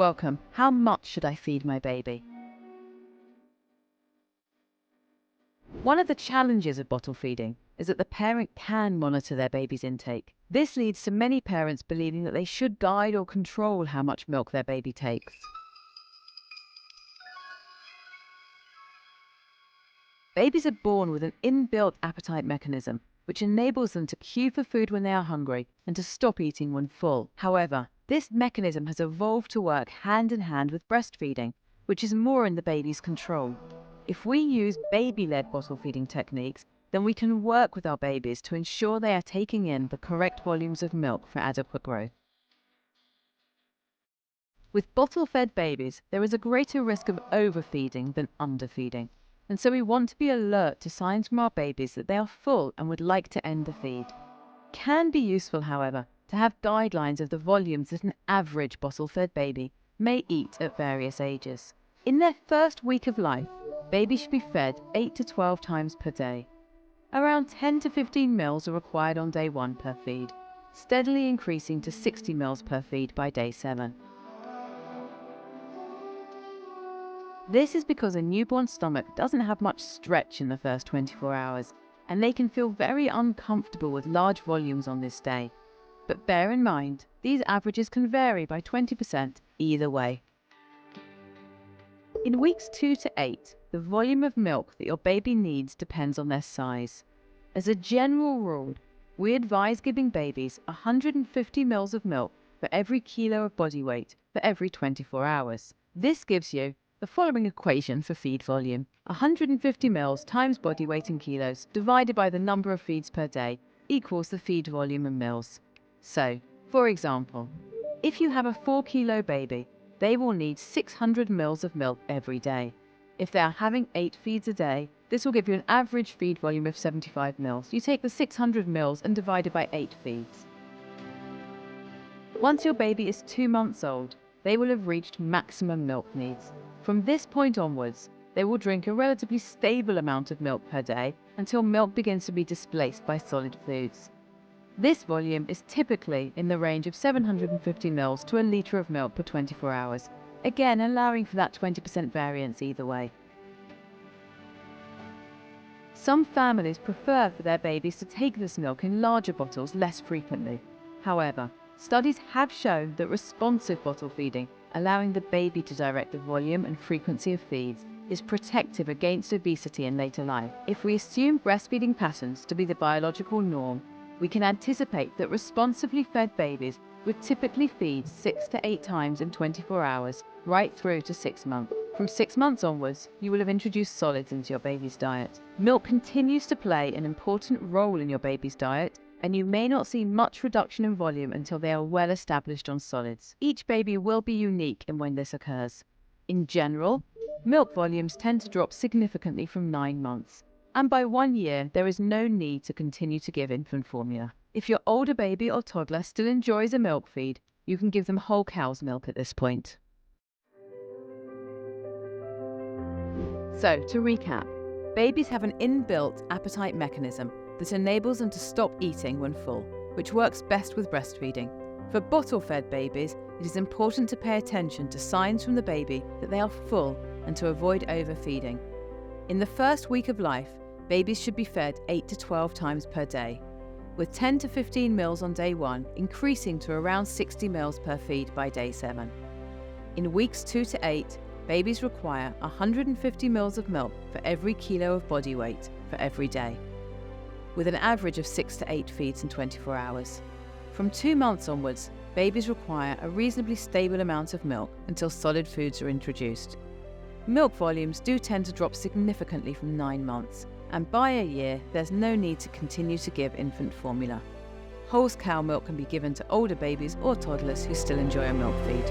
Welcome. How much should I feed my baby? One of the challenges of bottle feeding is that the parent can monitor their baby's intake. This leads to many parents believing that they should guide or control how much milk their baby takes. Babies are born with an inbuilt appetite mechanism, which enables them to queue for food when they are hungry and to stop eating when full. However, this mechanism has evolved to work hand in hand with breastfeeding, which is more in the baby's control. If we use baby-led bottle feeding techniques, then we can work with our babies to ensure they are taking in the correct volumes of milk for adequate growth. With bottle-fed babies, there is a greater risk of overfeeding than underfeeding. And so we want to be alert to signs from our babies that they are full and would like to end the feed. It can be useful, however, to have guidelines of the volumes that an average bottle-fed baby may eat at various ages. In their first week of life, babies should be fed 8 to 12 times per day. Around 10 to 15 mils are required on day 1 per feed, steadily increasing to 60 mils per feed by day 7. This is because a newborn stomach doesn't have much stretch in the first 24 hours, and they can feel very uncomfortable with large volumes on this day. But bear in mind, these averages can vary by 20% either way. In weeks 2 to 8, the volume of milk that your baby needs depends on their size. As a general rule, we advise giving babies 150 mils of milk for every kilo of body weight for every 24 hours. This gives you the following equation for feed volume: 150 mils times body weight in kilos divided by the number of feeds per day equals the feed volume in mils. So, for example, if you have a 4-kilo baby, they will need 600 mils of milk every day. If they are having 8 feeds a day, this will give you an average feed volume of 75 mils. You take the 600 mils and divide it by 8 feeds. Once your baby is 2 months old, they will have reached maximum milk needs. From this point onwards, they will drink a relatively stable amount of milk per day until milk begins to be displaced by solid foods. This volume is typically in the range of 750 mils to a litre of milk per 24 hours, again allowing for that 20% variance either way. Some families prefer for their babies to take this milk in larger bottles less frequently. However, studies have shown that responsive bottle feeding, allowing the baby to direct the volume and frequency of feeds, is protective against obesity in later life. If we assume breastfeeding patterns to be the biological norm, we can anticipate that responsively fed babies would typically feed 6 to 8 times in 24 hours, right through to 6 months. From 6 months onwards, you will have introduced solids into your baby's diet. Milk continues to play an important role in your baby's diet, and you may not see much reduction in volume until they are well established on solids. Each baby will be unique in when this occurs. In general, milk volumes tend to drop significantly from 9 months, and by 1 year there is no need to continue to give infant formula. If your older baby or toddler still enjoys a milk feed, you can give them whole cow's milk at this point. So, to recap, babies have an inbuilt appetite mechanism that enables them to stop eating when full, which works best with breastfeeding. For bottle-fed babies, it is important to pay attention to signs from the baby that they are full and to avoid overfeeding. In the first week of life, babies should be fed 8 to 12 times per day, with 10 to 15 mils on day 1, increasing to around 60 mils per feed by day 7. In weeks 2 to 8, babies require 150 mils of milk for every kilo of body weight for every day, with an average of 6 to 8 feeds in 24 hours. From 2 months onwards, babies require a reasonably stable amount of milk until solid foods are introduced. Milk volumes do tend to drop significantly from 9 months, and by a year, there's no need to continue to give infant formula. Whole cow milk can be given to older babies or toddlers who still enjoy a milk feed.